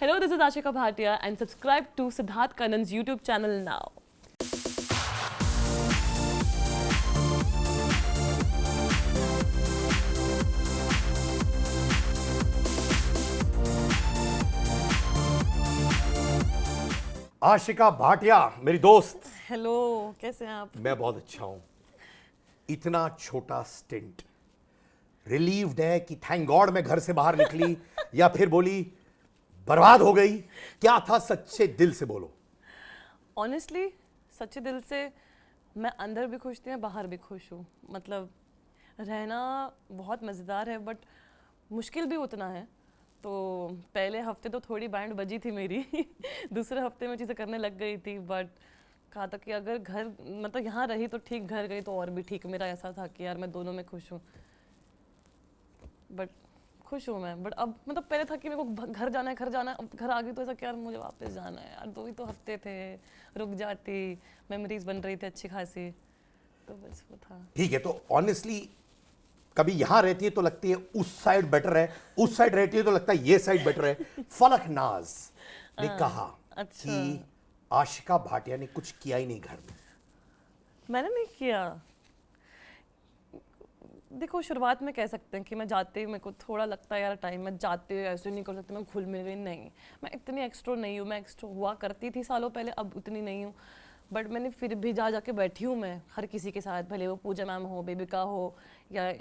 Hello, this is Ashika Bhatia and subscribe to Siddharth Kannan's YouTube channel now. Ashika Bhatia मेरी दोस्त। Hello, कैसे हैं आप? मैं बहुत अच्छा हूं। इतना छोटा स्टिंट, रिलीव्ड है कि थैंक गॉड मैं घर से बाहर निकली या फिर बोली बर्बाद हो गई? क्या था? सच्चे दिल से बोलो। ऑनेस्टली, सच्चे दिल से मैं अंदर भी खुश थी, बाहर भी खुश हूँ। मतलब रहना बहुत मज़ेदार है बट मुश्किल भी उतना है। तो पहले हफ्ते तो थोड़ी बैंड बजी थी मेरी दूसरे हफ्ते में चीज़ें करने लग गई थी बट कहा था कि अगर घर मतलब यहाँ रही तो ठीक, घर गई तो और भी ठीक। मेरा ऐसा था कि यार मैं दोनों में खुश हूँ, बट खुश हूँ मैं। बट अब मतलब पहले था कि मेरे को घर जाना है, घर जाना है। अब घर आ गई तो ऐसा कि यार मुझे वापस जाना है यार, 2 ही तो हफ्ते थे, रुक जाती, मेमोरीज बन रही थी अच्छी खासी, तो बस वो था। ठीक है, तो ऑनेस्टली कभी यहां रहती है तो लगती है उस साइड बेटर है, उस साइड रहती है तो लगता है ये साइड बेटर है। फलक नाज ने कहा अच्छा। कि आशिका भाटिया ने कुछ किया ही नहीं घर में। मैंने नहीं किया। देखो, शुरुआत में कह सकते हैं कि मैं जाते ही मेरे को थोड़ा लगता है यार टाइम, मैं जाते ऐसे नहीं कर सकती, मैं घुल मिल गई। नहीं, मैं इतनी एक्स्ट्रो नहीं हूँ। मैं एक्स्ट्रो हुआ करती थी सालों पहले, अब उतनी नहीं हूँ। बट मैंने फिर भी जाके बैठी हूँ मैं हर किसी के साथ, भले वो पूजा मैम हो, बेबिका हो, या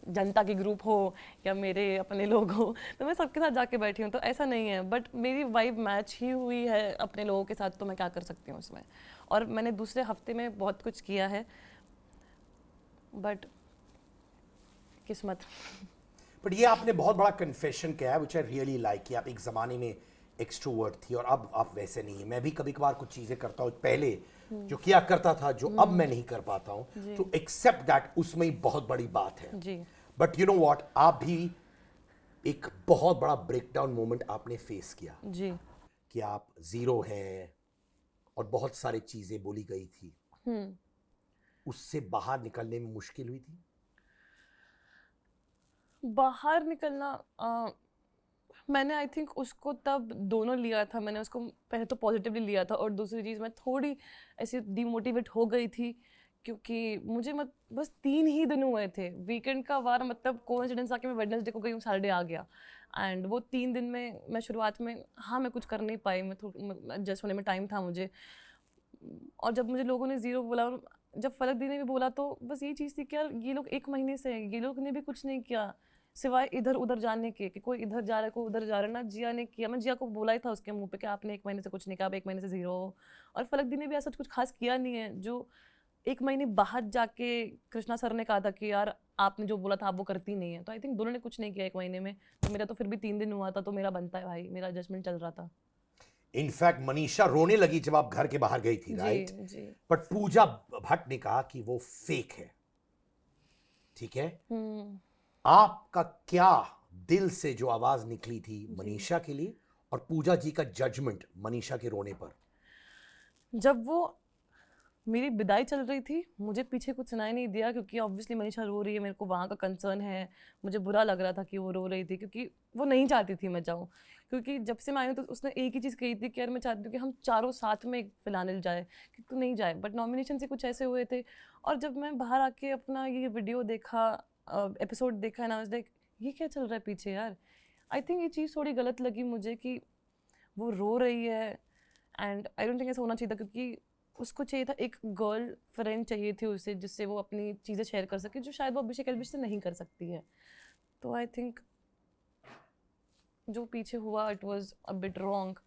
जनता की ग्रुप हो, या मेरे अपने लोग हो, तो मैं सबके साथ जाके बैठी हूँ। तो ऐसा नहीं है, बट मेरी वाइब मैच ही हुई है अपने लोगों के साथ, तो मैं क्या कर सकती हूँ उसमें। और मैंने दूसरे हफ्ते में बहुत कुछ किया है, बट किस्मत। बट ये आपने बहुत बड़ा कन्फेशन किया है व्हिच आई रियली लाइक, कि आप एक ज़माने में एक्सट्रोवर्ट थी और अब आप वैसे नहीं है। मैं भी कभी कभार कुछ चीज़ें करता हूँ पहले जो किया करता था, जो अब मैं नहीं कर पाता हूँ, तो एक्सेप्ट दैट, उसमें ही बहुत बड़ी बात है। जी। बट यू नो व्हाट, आप भी एक बहुत बड़ा ब्रेकडाउन मोमेंट आपने फेस किया जी। कि आप जीरो हैं और बहुत सारी चीज़ें बोली गई थी। उससे बाहर निकलने में मुश्किल हुई थी? बाहर निकलना, मैंने आई थिंक उसको तब दोनों लिया था। मैंने उसको पहले तो पॉजिटिवली लिया था, और दूसरी चीज़ मैं थोड़ी ऐसी डिमोटिवेट हो गई थी क्योंकि मुझे बस 3 ही दिन हुए थे वीकेंड का वार। मतलब कोइंसिडेंस आके मैं वेडनेसडे को गई हूँ, सैटरडे आ गया। एंड वो 3 दिन में मैं शुरुआत में, हाँ, मैं कुछ कर नहीं पाई। मैं थोड़ा एडजस्ट होने में टाइम था मुझे। और जब मुझे लोगों ने ज़ीरो बोला, और जब फलक दी ने भी बोला, तो बस ये चीज़ थी कि यार ये लोग 1 महीने से हैं, ये लोग ने भी कुछ नहीं किया सिवाय इधर उधर जाने के, कि कोई इधर जा रहा है, कोई उधर जा रहा है। ना जिया ने किया। मैं जिया को बोला ही था उसके मुंह पे कि आपने 1 महीने से कुछ नहीं किया, आप 1 महीने से ज़ीरो हो। और फलक दी ने भी ऐसा कुछ खास किया नहीं है। जो 1 महीने बाहर जाके कृष्णा सर ने कहा था कि यार आपने जो बोला था आप वो करती नहीं है, तो आई थिंक दोनों ने कुछ नहीं किया 1 महीने में। तो मेरा तो फिर भी 3 दिन हुआ था, तो मेरा बनता है भाई, मेरा एडजस्टमेंट चल रहा था। इनफैक्ट मनीषा रोने लगी जब आप घर के बाहर गई थी, जी। Right? Ji. But Pooja Bhatt ने कहा कि वो फेक है। ठीक है, आपका क्या दिल से जो आवाज निकली थी मनीषा के लिए, और पूजा जी का जजमेंट मनीषा के रोने पर? जब वो मेरी विदाई चल रही थी, मुझे पीछे कुछ सुनाई नहीं दिया क्योंकि ऑब्वियसली मनीषा रो रही है, मेरे को वहाँ का कंसर्न है। मुझे बुरा लग रहा था कि वो रो रही थी क्योंकि वो नहीं चाहती थी मैं जाऊँ। क्योंकि जब से मैं आई हूँ तो उसने एक ही चीज़ कही थी कि यार मैं चाहती हूँ कि हम चारों साथ में फिलहाल जाए, कि तू नहीं जाए। बट नॉमिनेशन से कुछ ऐसे हुए थे, और जब मैं बाहर आके अपना ये वीडियो देखा, एपिसोड देखा ना, लाइक ये क्या चल रहा है पीछे यार। आई थिंक ये चीज़ थोड़ी गलत लगी मुझे कि वो रो रही है। एंड आई डोंट थिंक ऐसा होना चाहिए था, क्योंकि उसको चाहिए था, एक गर्ल फ्रेंड चाहिए थी उसे, जिससे वो अपनी चीज़ें शेयर कर सके, जो शायद वो अभिषेक एल्विश से नहीं कर सकती है। तो आई थिंक जो पीछे हुआ, it was a bit wrong.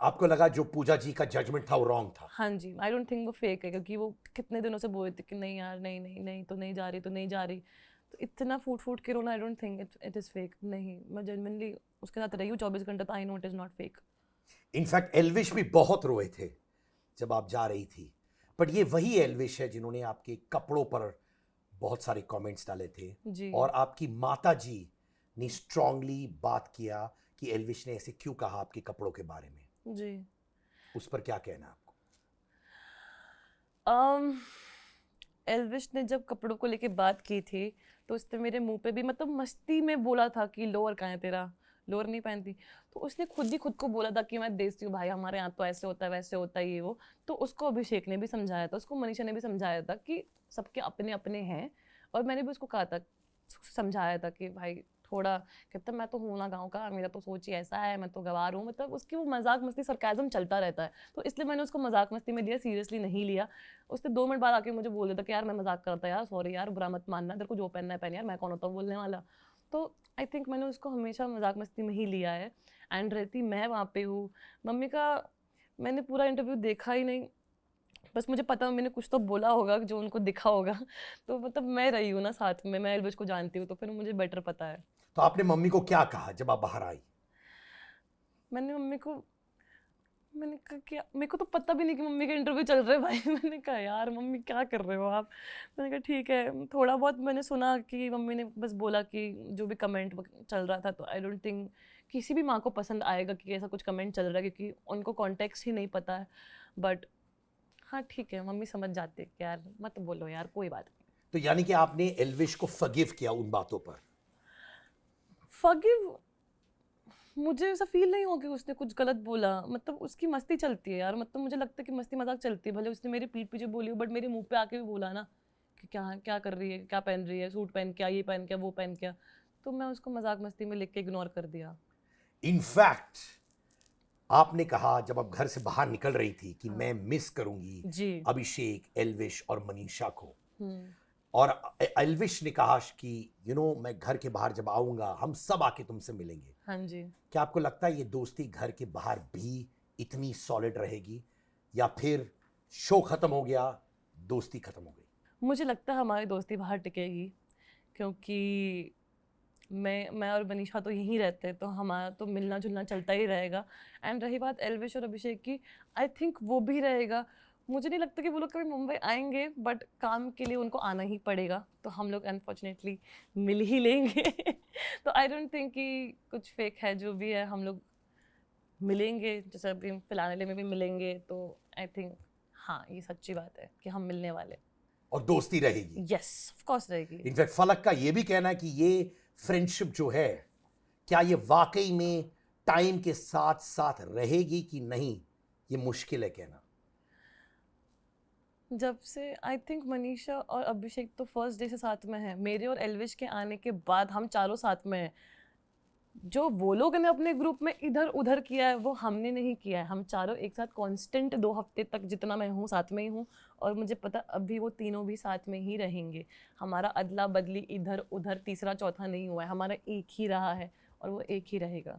आपको लगा जो पूजा जी का जजमेंट था वो रॉन्ग था? हाँ जी, आई डोंट थिंक वो फेक है, क्योंकि वो कितने दिनों से बोल रही थी कि नहीं यार, नहीं नहीं नहीं, तो नहीं जा रही, तो नहीं जा रही। तो इतना फूट फूट के रोना, I don't think it is fake. नहीं, मैं जेन्युइनली उसके साथ रही हूँ 24 घंटे, तो I know it is not fake. In fact Elvish भी बहुत रोए थे जब आप जा रही थी। बट ये वही एल्विश है जिन्होंने आपके कपड़ों पर बहुत सारे कमेंट्स डाले थे, जी। और आपकी माता जी ने स्ट्रांगली बात किया कि एल्विश ने ऐसे क्यों कहा आपके कपड़ों के बारे में। जी। उस पर क्या कहना है आपको? um, एल्विश ने जब कपड़ों को लेके बात की थी, तो उसने मेरे मुंह पे भी मतलब मस्ती में बोला था कि लोअर कहाँ है तेरा, लोअर नहीं पहनती। तो उसने खुद ही खुद को बोला था कि मैं देसी हूँ भाई, हमारे यहाँ तो ऐसे होता है वैसे होता है ये वो। तो उसको अभिषेक ने भी समझाया था, उसको मनीषा ने भी समझाया था कि सबके अपने अपने हैं। और मैंने भी उसको कहा था, समझाया था कि भाई थोड़ा, कहता मैं तो हूँ ना गाँव का, मेरा तो सोच ही ऐसा है, मैं तो गवार हूँ, मतलब उसकी वो मजाक मस्ती सरकाज़म चलता रहता है। तो इसलिए मैंने उसको मजाक मस्ती में लिया, सीरियसली नहीं लिया। उसने 2 मिनट बाद आके मुझे बोल देता कि यार मैं मजाक करता यार, सॉरी यार, बुरा मत मानना, तेरे को जो पहनना है पहन यार, मैं कौन होता हूँ बोलने वाला। तो आई थिंक मैंने उसको हमेशा मजाक मस्ती में ही लिया है। एंड रहती मैं वहाँ पे हूँ, मम्मी का मैंने पूरा इंटरव्यू देखा ही नहीं, बस मुझे पता है मैंने कुछ तो बोला होगा जो उनको दिखा होगा। तो मतलब मैं रही हूँ ना साथ में, मैं एल्विश को जानती हूँ, तो फिर मुझे बेटर पता है। तो आपने मम्मी को क्या कहा जब आप बाहर आई? मैंने मम्मी को, मैंने कहा क्या, मेरे को तो पता भी नहीं कि मम्मी का इंटरव्यू चल रहा है भाई। मैंने कहा यार मम्मी क्या कर रहे हो आप। मैंने कहा ठीक है, थोड़ा बहुत मैंने सुना कि मम्मी ने बस बोला कि जो भी कमेंट चल रहा था, तो आई डोंट थिंक किसी भी माँ को पसंद आएगा कि ऐसा कुछ कमेंट चल रहा है, क्योंकि उनको कॉन्टेक्स्ट ही नहीं पता है। बट हाँ ठीक है, मम्मी समझ जाते कि यार मत बोलो यार, कोई बात नहीं। तो यानी कि आपने एल्विश को फॉरगिव किया उन बातों पर? फॉरगिव, मुझे ऐसा फील नहीं हो कि उसने कुछ गलत बोला, मतलब उसकी मस्ती चलती है यार, मतलब मुझे लगता है कि मस्ती मजाक चलती है, भले उसने मेरी पीठ पीछे बोली हो, बट मेरे मुंह पे आके भी बोला ना कि क्या क्या कर रही है, क्या पहन रही है, सूट पहन क्या, ये पहन क्या, वो पहन क्या। तो मैं उसको मजाक मस्ती में लिख के इग्नोर कर दिया। इनफैक्ट आपने कहा जब आप घर से बाहर निकल रही थी कि मैं मिस करूंगी जी। अभिषेक, एल्विश और मनीषा को। हम्म। और एल्विश ने कहा कि मैं घर के बाहर जब आऊंगा हम सब आके तुमसे मिलेंगे। हाँ जी। क्या आपको लगता है ये दोस्ती घर के बाहर भी इतनी सॉलिड रहेगी, या फिर शो खत्म हो गया, दोस्ती खत्म हो गई? मुझे लगता है हमारी दोस्ती बाहर टिकेगी, क्योंकि मैं और मनीषा तो यहीं रहते हैं, तो हमारा तो मिलना जुलना चलता ही रहेगा। एंड रही बात एल्विश और अभिषेक की, आई थिंक वो भी रहेगा। मुझे नहीं लगता कि वो लोग कभी मुंबई आएंगे, बट काम के लिए उनको आना ही पड़ेगा, तो हम लोग अनफॉर्चुनेटली मिल ही लेंगे। तो आई डोंट थिंक कि कुछ फेक है, जो भी है हम लोग मिलेंगे, जैसे अभी फिलहाल में भी मिलेंगे। तो आई थिंक हाँ, ये सच्ची बात है कि हम मिलने वाले। और दोस्ती रहेगी। यस, ऑफ कोर्स रहेगी। इनफैक्ट फलक का ये भी कहना है कि ये फ्रेंडशिप जो है, क्या ये वाकई में टाइम के साथ साथ रहेगी कि नहीं, ये मुश्किल है कहना। जब से आई थिंक मनीषा और अभिषेक तो फर्स्ट डे से साथ में है, मेरे और एल्विश के आने के बाद हम चारों साथ में हैं। जो वो लोग ने अपने ग्रुप में इधर उधर किया है वो हमने नहीं किया है, हम चारों एक साथ कांस्टेंट 2 हफ्ते तक जितना मैं हूँ साथ में ही हूँ। और मुझे पता अभी वो तीनों भी साथ में ही रहेंगे। हमारा अदला बदली इधर उधर तीसरा चौथा नहीं हुआ है, हमारा एक ही रहा है और वो एक ही रहेगा।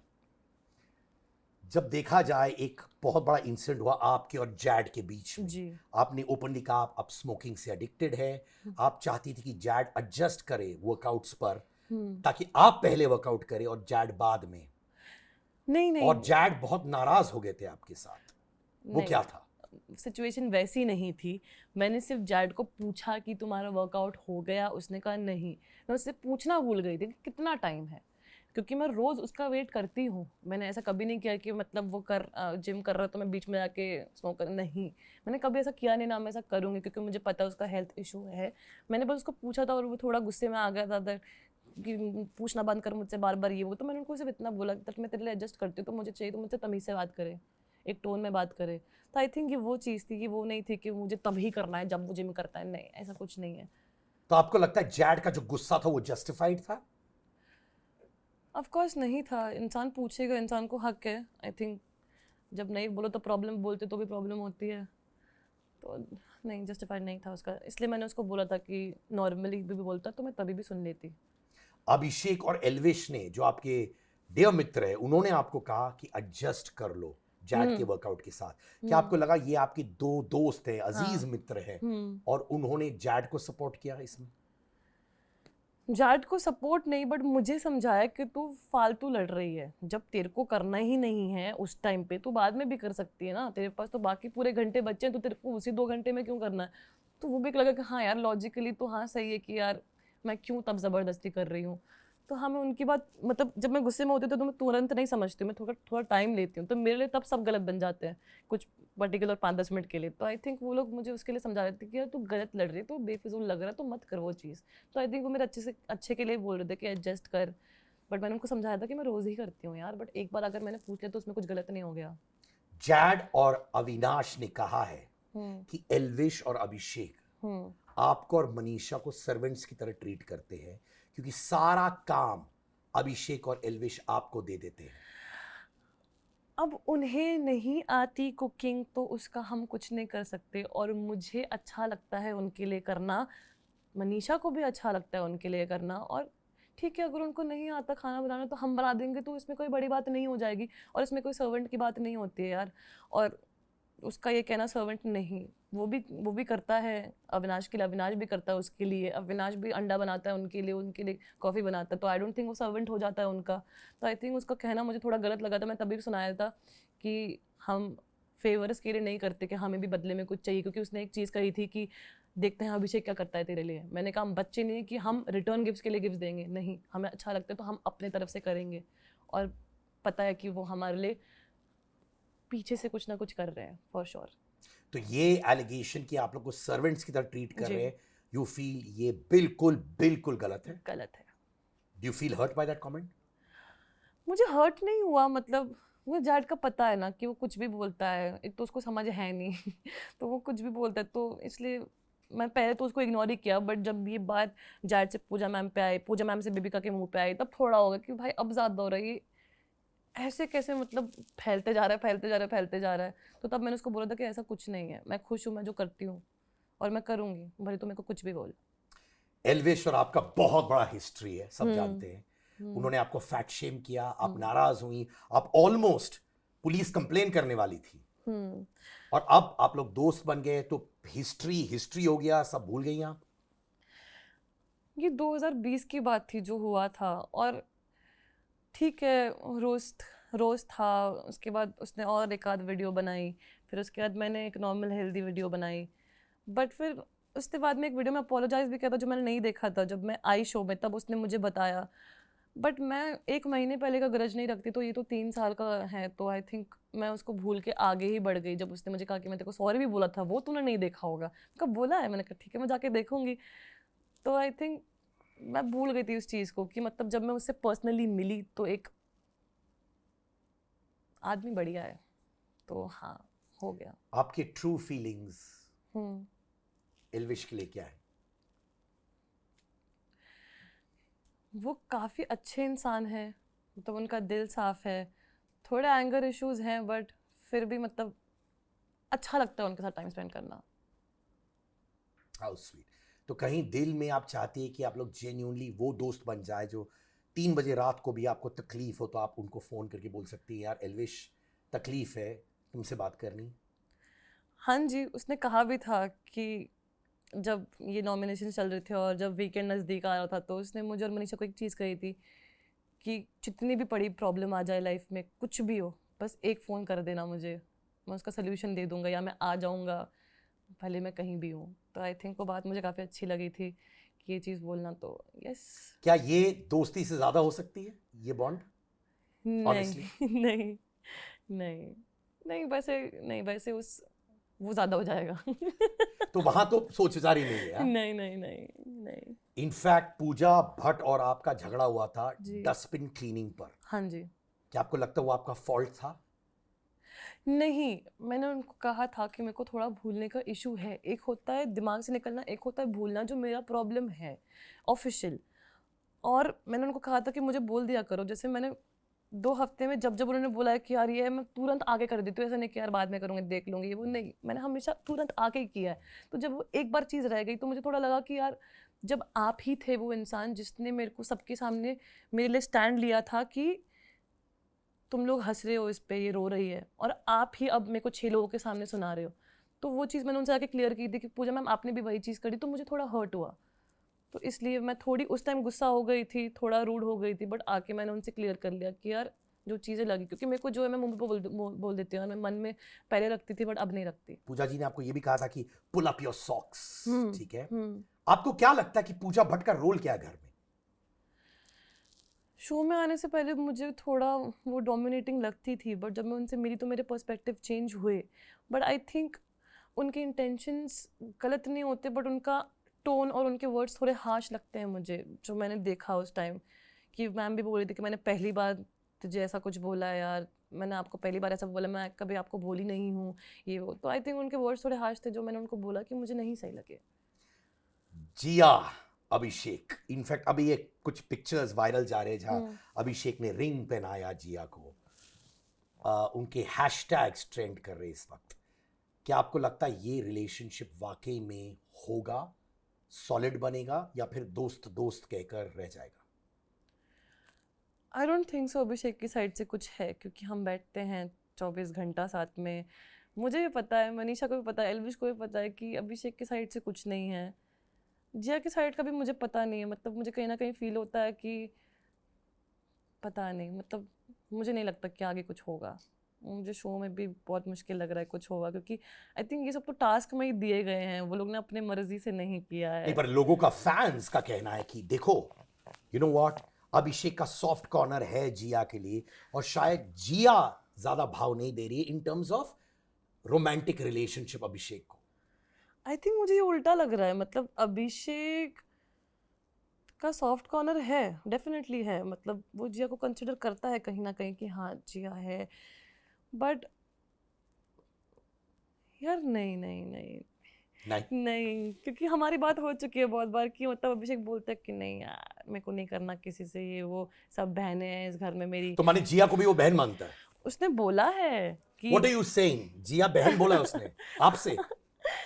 जब देखा जाए, एक बहुत बड़ा इंसिडेंट हुआ आपके और जैड के बीच में। जी। आपने ओपनली कहा आप स्मोकिंग से एडिक्टेड है, आप चाहती थी कि जैड एडजस्ट करे वर्कआउट्स पर, ताकि आप पहले वर्कआउट करें और जैड बाद में। नहीं नहीं। और जैड बहुत नाराज हो गए थे आपके साथ, वो नहीं, क्या था? सिचुएशन वैसी नहीं थी। मैंने सिर्फ जैड को पूछा कि तुम्हारा वर्कआउट हो गया, उसने कहा नहीं। मैं उससे पूछना भूल गई थी कि कितना टाइम है, क्योंकि मैं रोज़ उसका वेट करती हूँ। मैंने ऐसा कभी नहीं किया कि मतलब वो जिम कर रहा है तो मैं बीच में जाके स्मोक कर, नहीं। मैंने कभी ऐसा किया नहीं, ना मैं ऐसा करूँगी, क्योंकि मुझे पता है उसका हेल्थ इशू है। मैंने बस उसको पूछा था और वो थोड़ा गुस्से में आ गया था कि पूछना बंद कर मुझसे बार बार ये वो। तो मैंने उनको सिर्फ इतना बोला कि मैं तेरे लिए एडजस्ट करती हूँ, तो मुझे चाहिए तो मुझसे तमीज़ से बात करे, एक टोन में बात करे। तो आई थिंक ये वो चीज़ थी, कि वो नहीं थी कि मुझे तभी करना है जब मुझे में करता है, नहीं ऐसा कुछ नहीं है। तो आपको लगता है जैड का जो गुस्सा था वो जस्टिफाइड था? ऑफ कोर्स नहीं था, इंसान पूछेगा, इंसान को हक है। आई थिंक जब नहीं बोलो तो प्रॉब्लम, बोलते तो भी प्रॉब्लम होती है। तो नहीं, जस्टिफाइड नहीं था उसका, इसलिए मैंने उसको बोला था कि नॉर्मली भी बोलता तो मैं तभी भी सुन लेती। अभिषेक और एल्विश ने, जो आपके डेयर मित्र है, उन्होंने आपको कहा कि एडजस्ट कर लो जैड के वर्कआउट के साथ। क्या आपको लगा ये आपके दो दोस्त हैं, अजीज मित्र हैं, और उन्होंने जैड को सपोर्ट किया इसमें? जैड को सपोर्ट नहीं, बट मुझे समझाया कि तू फालतू लड़ रही है, जब तेरे को करना ही नहीं है उस टाइम पे, तू बाद में भी कर सकती है ना, तेरे पास तो बाकी पूरे घंटे बच्चे हैं, तो तेरे को उसी 2 घंटे में क्यों करना है। तो वो भी लगा कि हाँ यार, लॉजिकली तो हाँ सही है कि यार मैं क्यों तब ज़बरदस्ती कर रही हूँ। तो हाँ, मैं उनकी बात, मतलब जब मैं गुस्से में होती हूँ तो मैं तुरंत नहीं समझती हूँ, मैं थोड़ा थोड़ा टाइम लेती हूँ, तो मेरे लिए तब सब गलत बन जाते हैं कुछ पर्टिकुलर 5-10 मिनट के लिए। तो आई थिंक वो लोग मुझे उसके लिए समझा रहे थे कि यार तू गलत लड़ रही है, तो बेफिजूल लग रहा है, तो मत कर वो चीज़। तो आई थिंक वो मेरे अच्छे के लिए बोल रहे थे कि एडजस्ट कर, बट मैंने उनको समझाया था कि मैं रोज़ ही करती हूँ यार, बट एक बार अगर मैंने पूछ लिया तो उसमें कुछ गलत नहीं हो गया। जैड और अविनाश ने कहा है हम्म। कि एल्विश और अभिषेक हम्म। आपको और मनीषा को सर्वेंट्स की तरह ट्रीट करते हैं, क्योंकि सारा काम अभिषेक और एल्विश आपको दे देते हैं। अब उन्हें नहीं आती कुकिंग तो उसका हम कुछ नहीं कर सकते, और मुझे अच्छा लगता है उनके लिए करना, मनीषा को भी अच्छा लगता है उनके लिए करना, और ठीक है अगर उनको नहीं आता खाना बनाना तो हम बना देंगे, तो इसमें कोई बड़ी बात नहीं हो जाएगी, और इसमें कोई सर्वेंट की बात नहीं होती है यार। और उसका ये कहना सर्वेंट नहीं, वो भी करता है अविनाश के लिए, अविनाश भी करता है उसके लिए, अविनाश भी अंडा बनाता है उनके लिए कॉफ़ी बनाता है, तो आई डोंट थिंक वो सर्वेंट हो जाता है उनका। तो आई थिंक उसका कहना मुझे थोड़ा गलत लगा था, मैं तभी भी सुनाया था कि हम फेवर्स के लिए नहीं करते कि हमें भी बदले में कुछ चाहिए, क्योंकि उसने एक चीज़ कही थी कि देखते हैं अभिषेक क्या करता है तेरे लिए। मैंने कहा हम बच्चे नहीं कि हम रिटर्न गिफ्ट्स के लिए गिफ्ट्स देंगे, नहीं, हमें अच्छा लगता है तो हम अपने तरफ से करेंगे, और पता है कि वो हमारे लिए पीछे से कुछ ना कुछ कर रहे हैं फॉर श्योर। तो ये एलिगेशन कि आप लोग को सर्वेंट्स की तरह ट्रीट कर जी। रहे हैं, यू फील ये बिल्कुल बिल्कुल गलत है? गलत है। Do you feel hurt by that comment? मुझे हर्ट नहीं हुआ, मतलब मुझे जैड का पता है ना कि वो कुछ भी बोलता है, एक तो उसको समझ है नहीं तो वो कुछ भी बोलता है, तो इसलिए मैं पहले तो उसको इग्नोर ही किया, बट जब ये बात जैड से पूजा मैम पे आई, पूजा मैम से बेबिका के मुंह पे आई, तब थोड़ा होगा कि भाई अब ज़्यादा हो रहा है ये, ऐसे कैसे, मतलब फैलते जा रहा है फैलते जा रहा है फैलते जा रहा है। तो तब मैंने उसको बोला था कि ऐसा कुछ नहीं है, मैं खुश हूँ मैं जो करती हूँ, और मैं करूँगी भले तो मेरे को कुछ भी बोल। एल्विश और आपका बहुत बड़ा हिस्ट्री है, सब हम्म। जानते हैं। उन्होंने आपको फैट शेम किया, आप हम्म। नाराज हुई, आप ऑलमोस्ट पुलिस कंप्लेन करने वाली थी, हम्म। और अब आप लोग दोस्त बन गए, तो हिस्ट्री हिस्ट्री हो गया, सब भूल गई आप? ये 2020 की बात थी जो हुआ था, और ठीक है रोस्ट रोस्ट था, उसके बाद उसने और एक आध वीडियो बनाई, फिर उसके बाद मैंने एक नॉर्मल हेल्दी वीडियो बनाई, बट फिर उसके बाद में एक वीडियो में अपोलोजाइज भी किया था जो मैंने नहीं देखा था, जब मैं आई शो में तब उसने मुझे बताया, बट मैं 1 महीने पहले का ग्रज नहीं रखती, तो ये तो 3 साल का है, तो आई थिंक मैं उसको भूल के आगे ही बढ़ गई। जब उसने मुझे कहा कि मैं तेरे को सॉरी भी बोला था, वो तूने नहीं देखा होगा, कब बोला है, मैंने कहा ठीक है मैं जाके देखूंगी। तो आई थिंक मैं भूल गई थी उस चीज़ को, कि मतलब जब मैं उससे पर्सनली मिली तो एक आदमी बढ़िया है, तो हाँ हो गया। आपके ट्रू फीलिंग्स हम्म। एल्विश के लिए क्या है? वो काफ़ी अच्छे इंसान है, मतलब उनका दिल साफ है, थोड़े एंगर इश्यूज हैं, बट फिर भी मतलब अच्छा लगता है उनके साथ टाइम स्पेंड करना। How sweet. तो कहीं दिल में आप चाहती है कि आप लोग जेन्यूनली वो दोस्त बन जाए जो 3 बजे रात को भी आपको तकलीफ हो तो आप उनको फोन करके बोल सकती हैं, यार एल्विश तकलीफ है, तुमसे बात करनी? हाँ जी, उसने कहा भी था कि जब ये नॉमिनेशन चल रहे थे और जब वीकेंड नज़दीक आ रहा था, तो उसने मुझे और मनीषा को एक चीज़ कही थी कि जितनी भी बड़ी प्रॉब्लम आ जाए लाइफ में, कुछ भी हो, बस एक फ़ोन कर देना मुझे, मैं उसका सोल्यूशन दे दूंगा, या मैं आ जाऊंगा भले मैं कहीं भी हूँ। तो आई थिंक वो बात मुझे काफ़ी अच्छी लगी थी कि ये चीज़ बोलना, तो यस। क्या ये दोस्ती से ज्यादा हो सकती है, ये बॉन्ड? ऑनेस्टली? नहीं नहीं नहीं नहीं, वैसे नहीं, वैसे उस वो ज़्यादा हो जाएगा तो वहां तो सोच विचार ही नहीं है। नहीं नहीं नहीं नहीं। इनफैक्ट पूजा भट्ट और आपका झगड़ा हुआ था जी। डस्टबिन क्लीनिंग पर। हाँ जी। क्या आपको लगता है वो आपका फॉल्ट था? नहीं, मैंने उनको कहा था कि मेरे को थोड़ा भूलने का इशू है, एक होता है दिमाग से निकलना, एक होता है भूलना, जो मेरा प्रॉब्लम है ऑफिशियल। और मैंने उनको कहा था कि मुझे बोल दिया करो, जैसे मैंने 2 हफ्ते में जब जब उन्होंने बोला है कि यार ये है, मैं तुरंत आगे कर देती हूँ, ऐसा नहीं कि यार बाद में करूँगी देख लूँगी, ये वो नहीं, मैंने हमेशा तुरंत आके ही किया है। तो जब वो एक बार चीज़ रह गई तो मुझे थोड़ा लगा कि यार जब आप ही थे वो इंसान जिसने मेरे को सबके सामने मेरे लिए स्टैंड लिया था कि तुम लोग हंस रहे हो इस पे, ये रो रही है, और आप ही अब मेरे को 6 लोगों के सामने सुना रहे हो, तो वो चीज़ मैंने उनसे आके क्लियर की थी कि पूजा मैम आपने भी वही चीज़ करी, तो मुझे थोड़ा हर्ट हुआ, तो इसलिए मैं थोड़ी उस टाइम गुस्सा हो गई थी, थोड़ा रूड हो गई थी, बट आके मैंने उनसे क्लियर कर लिया कि यार जो चीज़ें लगी, क्योंकि मेरे को जो है मैं मुंह पे बोल देती हूँ, मैं मन में पहले रखती थी बट अब नहीं रखती। पूजा जी ने आपको ये भी कहा था कि पुल अप योर सॉक्स, हम्म। ठीक है? हम्म। आपको क्या लगता है कि पूजा भट्ट का रोल क्या है घर में? शो में आने से पहले मुझे थोड़ा वो डोमिनेटिंग लगती थी, बट जब मैं उनसे मिली तो मेरे पर्सपेक्टिव चेंज हुए, बट आई थिंक उनके इंटेंशंस गलत नहीं होते, बट उनका टोन और उनके वर्ड्स थोड़े हार्श लगते हैं मुझे, जो मैंने देखा उस टाइम, कि मैम भी बोल रही थी कि मैंने पहली बार तुझे ऐसा कुछ बोला है यार, मैंने आपको पहली बार ऐसा बोला, मैं कभी आपको बोली नहीं हूँ ये वो। तो आई थिंक उनके वर्ड्स थोड़े हार्श थे जो मैंने उनको बोला कि मुझे नहीं सही लगे। जिया अभिषेक, इनफैक्ट अभी ये कुछ पिक्चर्स वायरल जा रहे हैं जहां अभिषेक ने रिंग पहनाया जिया को, उनके हैशटैग्स ट्रेंड कर रहे इस वक्त। क्या आपको लगता है ये रिलेशनशिप वाकई में होगा, सॉलिड बनेगा, या फिर दोस्त दोस्त कहकर रह जाएगा? आई डोंट थिंक सो अभिषेक की साइड से कुछ है, क्योंकि हम बैठते हैं 24 घंटा साथ में। मुझे भी पता है, मनीषा को भी पता है, एल्विश को भी पता है कि अभिषेक की साइड से कुछ नहीं है। जिया की साइड का भी मुझे पता नहीं है, मतलब मुझे कहीं ना कहीं फील होता है कि पता नहीं, मतलब मुझे नहीं लगता कि आगे कुछ होगा। मुझे शो में भी बहुत मुश्किल लग रहा है कुछ होगा, क्योंकि आई थिंक ये सब तो टास्क में ही दिए गए हैं, वो लोग ने अपने मर्जी से नहीं किया नहीं, है। पर लोगों का, फैंस का कहना है कि देखो, यू नो व्हाट, अभिषेक का सॉफ्ट कॉर्नर है जिया के लिए, और शायद जिया ज्यादा भाव नहीं दे रही है in terms of romantic relationship Abhishek को। आई थिंक मुझे ये उल्टा लग रहा है, मतलब अभिषेक का सॉफ्ट कॉर्नर है, डेफिनेटली है, मतलब वो जिया को कंसिडर करता है कहीं ना कहीं कि हाँ जिया है, बट यार नहीं नहीं नहीं नहीं, नहीं, क्योंकि हमारी बात हो चुकी है बहुत बार कि मतलब अभिषेक बोलता है कि नहीं यार मेरे को नहीं करना किसी से, ये वो सब बहनें हैं इस घर में मेरी। तो माने जिया को भी वो बहन मानता है? उसने बोला है कि व्हाट आर यू सेइंग? जिया बहन बोला है उसने आपसे?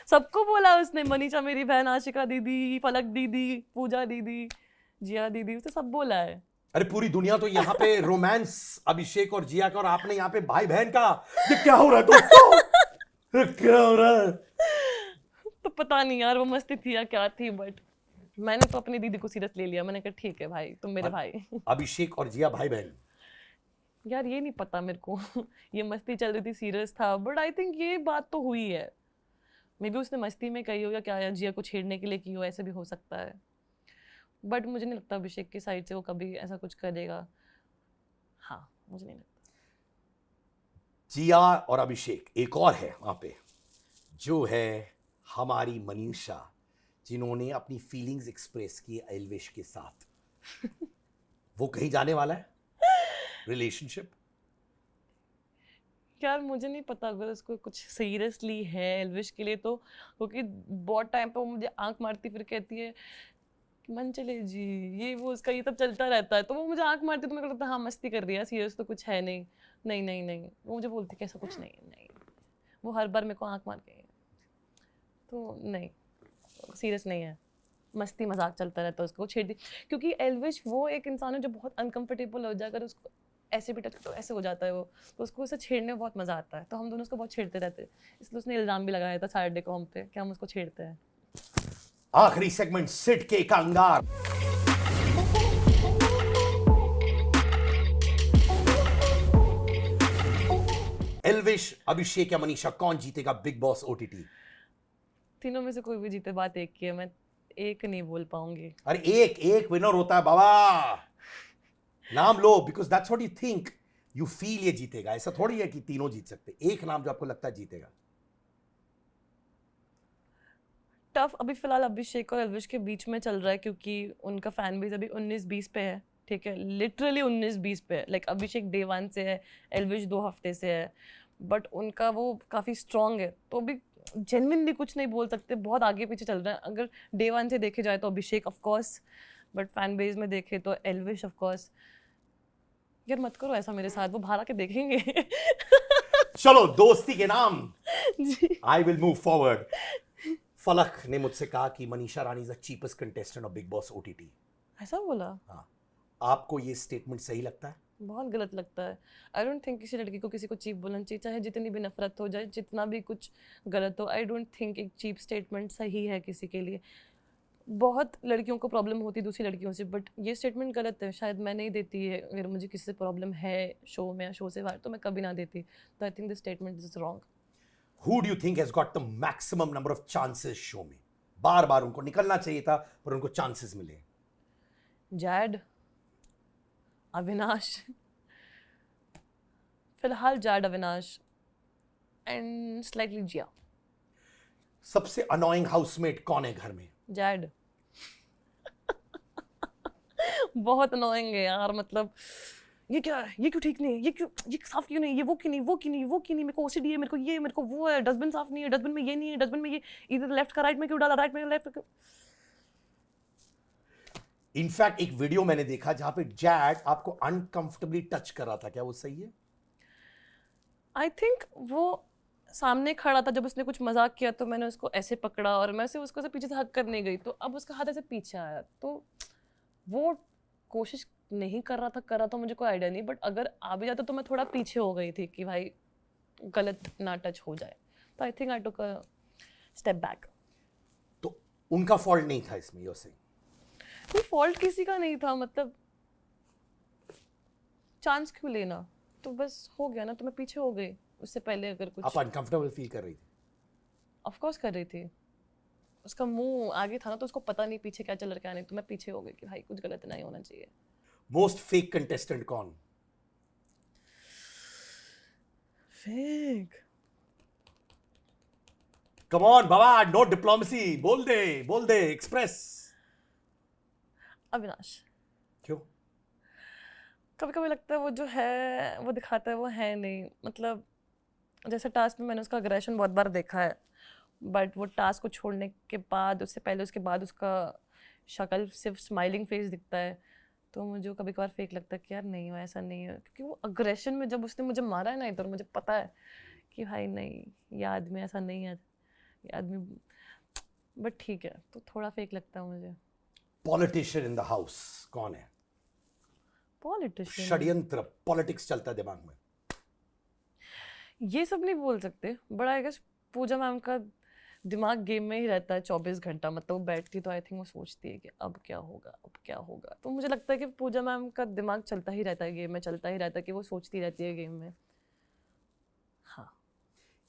सबको बोला उसने, मनीषा मेरी बहन, आशिका दीदी, फलक दीदी, पूजा दीदी, जिया दीदी, उसने सब बोला है। अरे पूरी दुनिया तो यहाँ पे रोमांस अभिषेक और जिया का, और आपने यहाँ पे भाई बहन का। ये क्या हो रहा है दोस्तों? ये क्या हो रहा है? तो पता नहीं यार वो मस्ती थी या क्या थी, बट मैंने तो अपनी दीदी को सीरियस ले लिया, मैंने कहा ठीक है भाई तुम मेरे भाई। अभिषेक और जिया भाई बहन? यार ये नहीं पता मेरे को ये मस्ती चल रही थी, सीरियस था, बट आई थिंक ये बात तो हुई है। मे बी उसने मस्ती में कही हो या क्या, या जिया को छेड़ने के लिए की हो, ऐसे भी हो सकता है, बट मुझे नहीं लगता अभिषेक की साइड से वो कभी ऐसा कुछ करेगा। हाँ मुझे नहीं लगता। जिया और अभिषेक, एक और है वहां पे, जो है हमारी मनीषा, जिन्होंने अपनी फीलिंग्स एक्सप्रेस की एल्विश के साथ। वो कहीं जाने वाला है रिलेशनशिप? यार मुझे नहीं पता अगर उसको कुछ सीरियसली है एल्विश के लिए तो, क्योंकि बहुत टाइम पे वो मुझे आंख मारती फिर कहती है कि मन चले जी, ये वो उसका ये सब चलता रहता है, तो वो मुझे आंख मारती तो मेरे को लगता है हाँ मस्ती कर रही है, सीरियस तो कुछ है नहीं। नहीं नहीं नहीं, वो मुझे बोलती कि ऐसा कुछ नहीं नहीं, वो हर बार मेरे को आंख मार के, तो नहीं सीरियस नहीं है, मस्ती मजाक चलता रहता है, उसको छेड़ दी। क्योंकि एल्विश वो एक इंसान है जो बहुत अनकंफर्टेबल हो जाकर उसको ऐसे भी टच तो ऐसे हो जाता है वो, तो उसको उसे छेड़ने में बहुत मजा आता है, तो हम दोनों उसको बहुत छेड़ते रहते हैं, इसलिए उसने इल्जाम भी लगाया था सैटरडे को हम पे कि हम उसको छेड़ते हैं। आखिरी सेगमेंट, सिट के कंगार। एल्विश, अभिषेक या मनीषा, कौन जीतेगा बिग बॉस ओटीटी? तीनों में से कोई भी जीते, बात एक की है, मैं एक नहीं बोल पाऊंगी। अरे एक एक विनर होता है बाबा, नाम लो, because that's what you think, you feel ये जीतेगा। ऐसा थोड़ी है कि तीनों जीत सकते, एक नाम जो आपको लगता है जीतेगा। टफ अभी फिलहाल अभिषेक और एल्विश के बीच में चल रहा है, क्योंकि उनका फैन बेस अभी 19-20 पे है, ठीक है, लिटरली 19-20 पे है। लाइक अभिषेक डे 1 से है, एल्विश 2 हफ्ते से है, बट उनका वो काफ़ी स्ट्रॉन्ग है, तो अभी जेन्युइनली कुछ नहीं बोल सकते, बहुत आगे पीछे चल रहा है। अगर डे 1 से देखे जाए तो अभिषेक ऑफकोर्स, बट फैन बेस में देखे तो एल्विश ऑफकोर्स। यार मत करो ऐसा मेरे साथ, वो बाहर आके देखेंगे। चलो दोस्ती के नाम, जी। I will move forward. Falaq ने मुझसे कहा कि Manisha Rani is the cheapest contestant of Bigg Boss OTT. ऐसा बोला? हाँ, आपको ये स्टेटमेंट सही लगता है? बहुत गलत लगता है। आई डोंट थिंक किसी लड़की को किसी को चीप बोलना चाहिए, चाहे जितनी भी नफरत हो जाए, जितना भी कुछ गलत हो। आई डोंट थिंक एक चीप स्टेटमेंट सही है किसी के लिए। बहुत लड़कियों को प्रॉब्लम होती है दूसरी लड़कियों से, बट ये स्टेटमेंट गलत है, शायद मैं नहीं देती है। अगर मुझे किसी से प्रॉब्लम है शो में या शो से बाहर तो मैं कभी ना देती, तो I think this statement is wrong. Who do you think has got the maximum number of chances show में? बार बार उनको निकलना चाहिए था पर उनको चांसेस मिले। जैड, अविनाश, फिलहाल जैड, अविनाश एंड स्लाइटली जिया। सबसे अनोइंग हाउसमेट कौन है घर में? जैड। बहुत अनोइंग है यार, मतलब ये क्या है, ये क्यों ठीक नहीं है, ये क्यों, ये साफ क्यों नहीं, ये वो क्यों नहीं, वो क्यों नहीं, वो क्यों नहीं, मेरे को ओसीडी है, मेरे को ये, मेरे को वो है, डस्टबिन साफ नहीं है, डस्टबिन में ये नहीं है, डस्टबिन में ये, इधर लेफ्ट का राइट में क्यों डाला, राइट में लेफ्ट क्यों। इनफैक्ट एक वीडियो मैंने देखा जहां पे जैड आपको अनकंफर्टेबली टच कर रहा था, क्या वो सही है? आई थिंक वो सामने खड़ा था, जब उसने कुछ मजाक किया तो मैंने उसको ऐसे पकड़ा और मैं से उसको से पीछे से हक करने गई, तो अब उसका हाथ ऐसे पीछे आया, तो वो कोशिश नहीं कर रहा था मुझे कोई आइडिया नहीं, बट अगर आ भी जाता तो मैं थोड़ा पीछे हो गई थी कि भाई गलत ना टच हो जाए, तो I think I took a step back. तो उनका फॉल्ट नहीं था इसमें, यू से? कोई फॉल्ट किसी का नहीं था, मतलब चांस क्यों लेना, तो बस हो गया ना, तो मैं पीछे हो गई, उससे पहले अगर कुछ आप अनकंफर्टेबल फील कर रही थी? ऑफ कोर्स कर रही थी, उसका मुंह आगे था ना, तो उसको पता नहीं पीछे क्या चल रहा है क्या नहीं, तो मैं पीछे हो गई कि भाई कुछ गलत नहीं होना चाहिए। मोस्ट फेक कंटेस्टेंट कौन? फेक, कम ऑन बाबा, नो डिप्लोमेसी, बोल दे एक्सप्रेस। अविनाश। क्यों? कभी कभी लगता है वो जो है वो दिखाता है वो है नहीं, मतलब जैसे टास्क में मैंने उसका अग्रेशन बहुत बार देखा है, बट वो टास्क को छोड़ने के बाद, उससे पहले उसके बाद उसका शक्ल सिर्फ स्माइलिंग फेस दिखता है, तो मुझे कभी कभार फेक लगता है कि यार नहीं हो, ऐसा नहीं है, क्योंकि वो अग्रेशन में जब उसने मुझे मारा है ना इधर, मुझे पता है कि भाई नहीं, ये आदमी ऐसा नहीं है, ये आदमी, बट ठीक है, तो थोड़ा फेक लगता है मुझे। पॉलिटिशियन इन द हाउस कौन है? पॉलिटिशियन, षड्यंत्र, पॉलिटिक्स चलता है दिमाग में। ये सब नहीं बोल सकते, but I guess Pooja ma'am का दिमाग गेम में ही रहता है 24 घंटा, मतलब वो बैठती तो आई थिंक वो सोचती है कि अब क्या होगा, अब क्या होगा, तो मुझे लगता है कि पूजा मैम का दिमाग चलता ही रहता है गेम में, चलता ही रहता है कि वो सोचती रहती है गेम में। हाँ,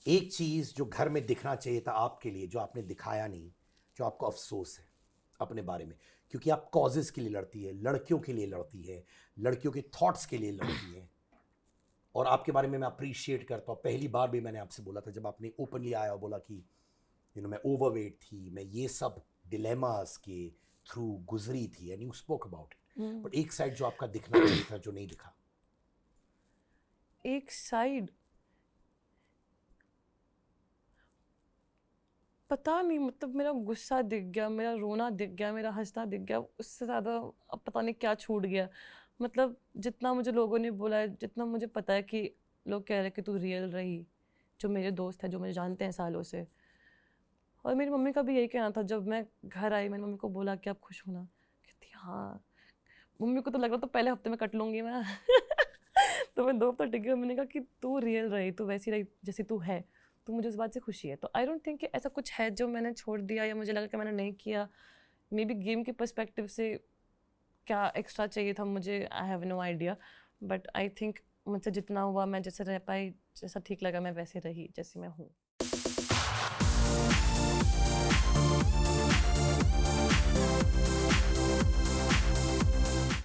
एक चीज जो घर में दिखना चाहिए था आपके लिए, जो आपने दिखाया नहीं, जो आपको अफसोस है अपने बारे में, क्योंकि आप कॉजेस के लिए लड़ती है, लड़कियों के लिए लड़ती है, लड़कियों के थॉट्स के लिए लड़ती है, और आपके बारे में मैं अप्रिशिएट करता हूँ। पहली बार भी मैंने आपसे बोला था जब आपने ओपनली आया और बोला कि मैं ओवरवेट थी, मैं ये सब डिलेमास के थ्रू गुजरी थी, and you spoke about it, but एक साइड जो आपका दिखना चाहिए था जो नहीं दिखा। एक साइड पता नहीं, मतलब मेरा गुस्सा दिख गया, मेरा रोना दिख गया, मेरा हंसना दिख गया, उससे ज़्यादा अब पता नहीं क्या छूट गया, मतलब जितना मुझे लोगों ने बोला है, जितना मुझे पता है कि लोग कह रहे हैं कि तू रियल रही, जो मेरे दोस्त हैं जो मुझे जानते हैं सालों से, और मेरी मम्मी का भी यही कहना था, जब मैं घर आई मैंने मम्मी को बोला कि आप खुश हो ना, कहती हाँ, मम्मी को तो लग रहा था पहले हफ्ते में कट लूँगी मैं तो मैं 2 हफ्ता टिकी और मैंने कहा कि तू रियल रही, तू वैसी रही जैसी तू है, तो मुझे उस बात से खुशी है, तो आई डोंट थिंक कि ऐसा कुछ है जो मैंने छोड़ दिया या मुझे लगा कि मैंने नहीं किया, मे बी गेम के पर्सपेक्टिव से क्या एक्स्ट्रा चाहिए था मुझे, I have no idea, but I think मुझसे जितना हुआ, मैं जैसे रह पाई, जैसा ठीक लगा मैं वैसे रही जैसी मैं हूँ।